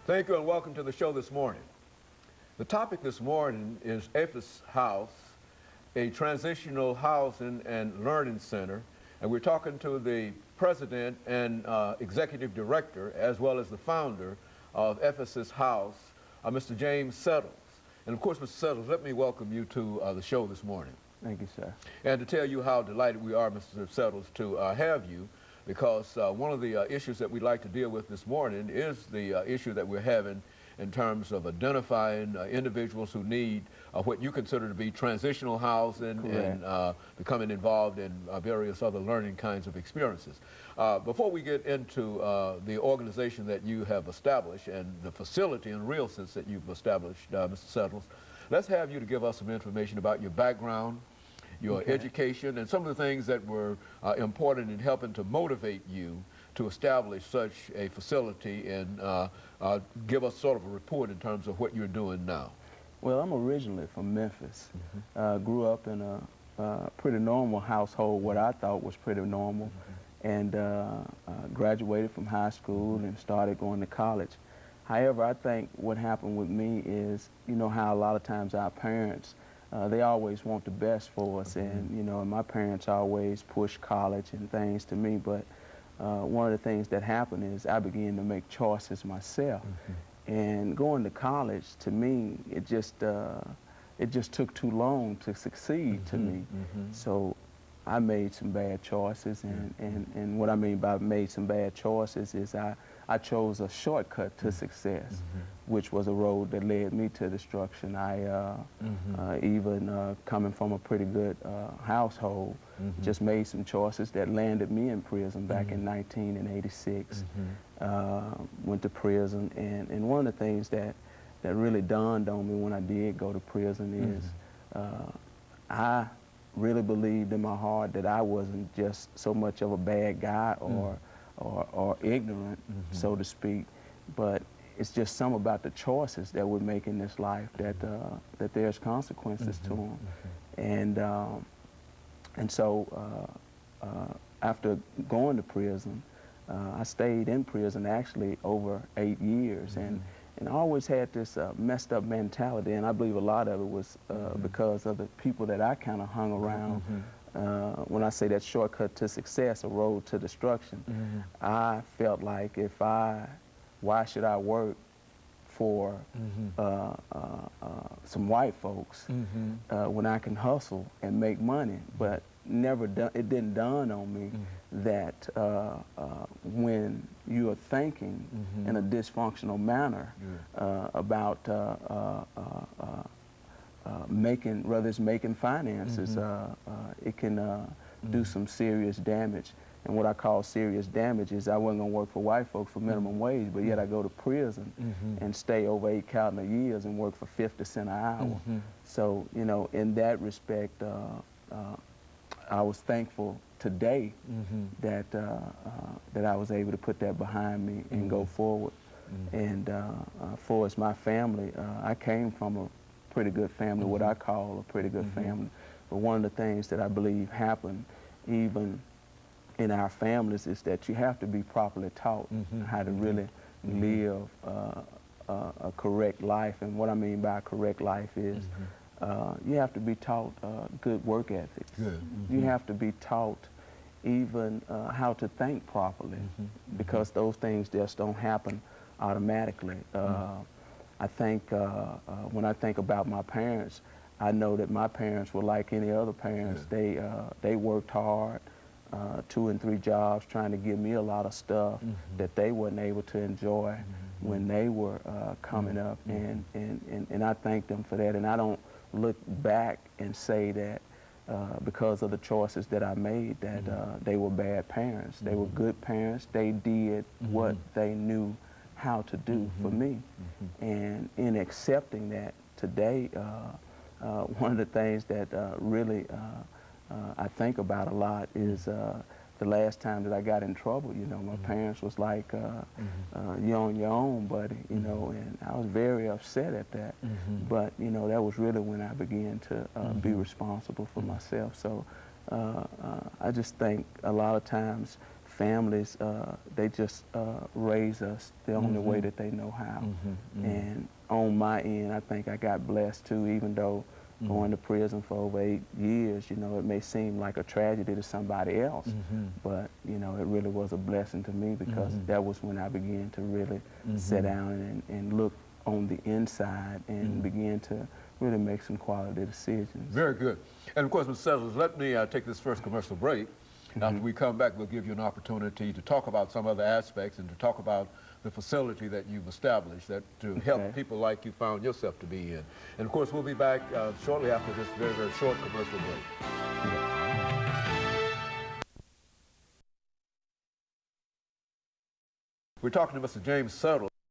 Thank you and welcome to the show this morning. The topic this morning is APHIS House, a transitional housing and learning center, and we're talking to the president and executive director as well as the founder of APHIS House, Mr. James Settles. And of course, Mr. Settles, let me welcome you to the show this morning. Thank you, sir. And to tell you how delighted we are, Mr. Settles, to have you, because one of the issues that we'd like to deal with this morning is the issue that we're having in terms of identifying individuals who need what you consider to be transitional housing. Correct. And becoming involved in various other learning kinds of experiences. Before we get into the organization that you have established and the facility in real sense that you've established, Mr. Settles, let's have you to give us some information about your background, your education, and some of the things that were important in helping to motivate you to establish such a facility, and give us sort of a report in terms of what you're doing now. Well, I'm originally from Memphis. Grew up in a pretty normal household, what I thought was pretty normal, and graduated from high school and started going to college. However, I think what happened with me is, you know how a lot of times our parents, they always want the best for us, and you know, my parents always pushed college and things to me, but one of the things that happened is I began to make choices myself. And going to college, to me, it just took too long to succeed to me. So I made some bad choices, and what I mean by made some bad choices is I chose a shortcut to success, which was a road that led me to destruction. I even coming from a pretty good household, just made some choices that landed me in prison back in 1986. Went to prison, and one of the things that really dawned on me when I did go to prison is I really believed in my heart that I wasn't just so much of a bad guy or ignorant, so to speak, but it's just some about the choices that we make in this life that that there's consequences to them. And so after going to prison, I stayed in prison actually over 8 years, and I always had this messed up mentality, and I believe a lot of it was because of the people that I kind of hung around. When I say that shortcut to success, a road to destruction, I felt like why should I work for some white folks when I can hustle and make money? But it didn't dawn on me that when you are thinking in a dysfunctional manner about whether it's making finances, it can do some serious damage. And what I call serious damage is I wasn't going to work for white folks for minimum wage, but yet I go to prison and stay over 8 calendar years and work for 50 cents an hour. So, you know, in that respect, I was thankful today that that I was able to put that behind me and go forward. And for as my family, I came from a pretty good family, what I call a pretty good family. But one of the things that I believe happened even in our families is that you have to be properly taught how to really live a correct life. And what I mean by a correct life is you have to be taught good work ethics. You have to be taught even how to think properly, because those things just don't happen automatically. I think when I think about my parents, I know that my parents were like any other parents. They worked hard, 2 and 3 jobs, trying to give me a lot of stuff that they weren't able to enjoy when they were coming up, and I thank them for that. And I don't look back and say that because of the choices that I made that they were bad parents. They were good parents. They did what they knew how to do for me. And in accepting that today, one of the things that really I think about a lot is the last time that I got in trouble. You know, my parents was like, you're on your own, buddy, you know, and I was very upset at that. But, you know, that was really when I began to be responsible for myself. So I just think a lot of times families, they just raise us the only way that they know how. And on my end, I think I got blessed too, even though going to prison for over 8 years, you know, it may seem like a tragedy to somebody else, but, you know, it really was a blessing to me because that was when I began to really sit down and look on the inside and begin to really make some quality decisions. Very good. And of course, Mr. Settles, let me take this first commercial break. After we come back, we'll give you an opportunity to talk about some other aspects and to talk about the facility that you've established that to help people like you found yourself to be in. And of course, we'll be back shortly after this very, very short commercial break. We're talking to Mr. James Settles.